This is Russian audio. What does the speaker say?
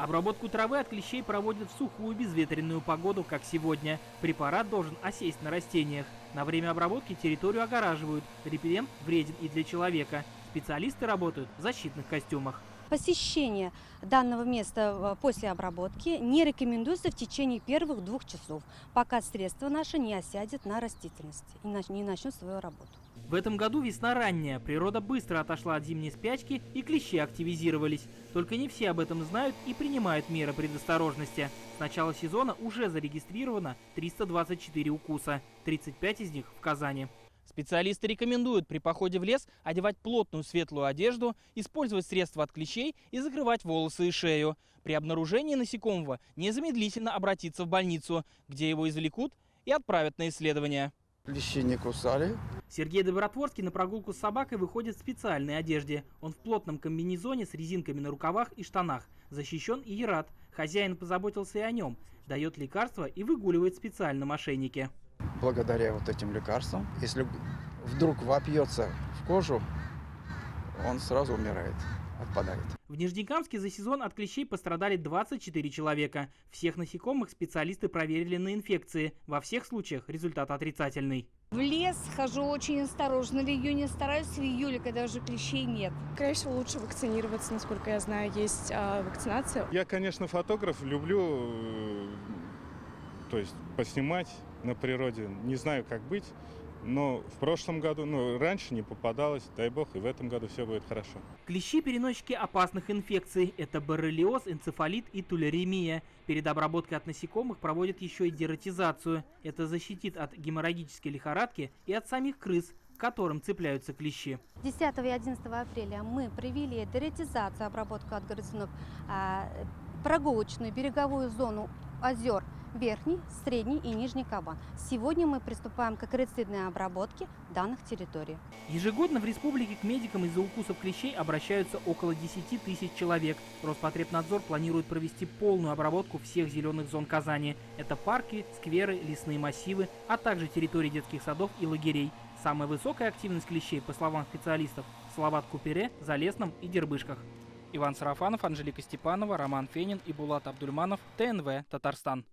Обработку травы от клещей проводят в сухую безветренную погоду, как сегодня. Препарат должен осесть на растениях. На время обработки территорию огораживают. Репеллент вреден и для человека. Специалисты работают в защитных костюмах. Посещение данного места после обработки не рекомендуется в течение первых 2 часов, пока средство наше не осядет на растительности и не начнет свою работу. В этом году весна ранняя, природа быстро отошла от зимней спячки и клещи активизировались. Только не все об этом знают и принимают меры предосторожности. С начала сезона уже зарегистрировано 324 укуса, 35 из них в Казани. Специалисты рекомендуют при походе в лес одевать плотную светлую одежду, использовать средства от клещей и закрывать волосы и шею. При обнаружении насекомого незамедлительно обратиться в больницу, где его извлекут и отправят на исследование. Клещи не кусали. Сергей Добротворский на прогулку с собакой выходит в специальной одежде. Он в плотном комбинезоне с резинками на рукавах и штанах. Защищен и рад. Хозяин позаботился и о нем. Дает лекарства и выгуливает в специальном ошейнике. Благодаря вот этим лекарствам, если вдруг вопьется в кожу, он сразу умирает, отпадает. В Нижнекамске за сезон от клещей пострадали 24 человека. Всех насекомых специалисты проверили на инфекции. Во всех случаях результат отрицательный. В лес хожу очень осторожно. В июне стараюсь, в июле, когда уже клещей нет. Скорее всего, лучше вакцинироваться, насколько я знаю, есть вакцинация. Я, конечно, фотограф, люблю, то есть поснимать на природе. Не знаю, как быть, но в прошлом году, раньше не попадалось, дай бог, и в этом году все будет хорошо. Клещи – переносчики опасных инфекций. Это боррелиоз, энцефалит и туляремия. Перед обработкой от насекомых проводят еще и дератизацию. Это защитит от геморрагической лихорадки и от самих крыс, к которым цепляются клещи. 10 и 11 апреля мы провели дератизацию, обработку от грызунов, прогулочную береговую зону озер Верхний, Средний и Нижний Кабан. Сегодня мы приступаем к акарицидной обработке данных территорий. Ежегодно в республике к медикам из-за укусов клещей обращаются около 10 тысяч человек. Роспотребнадзор планирует провести полную обработку всех зеленых зон Казани. Это парки, скверы, лесные массивы, а также территории детских садов и лагерей. Самая высокая активность клещей, по словам специалистов, в Салават-Купере, Залесном и Дербышках. Иван Сарафанов, Анжелика Степанова, Роман Фенин и Булат Абдульманов, ТНВ, Татарстан.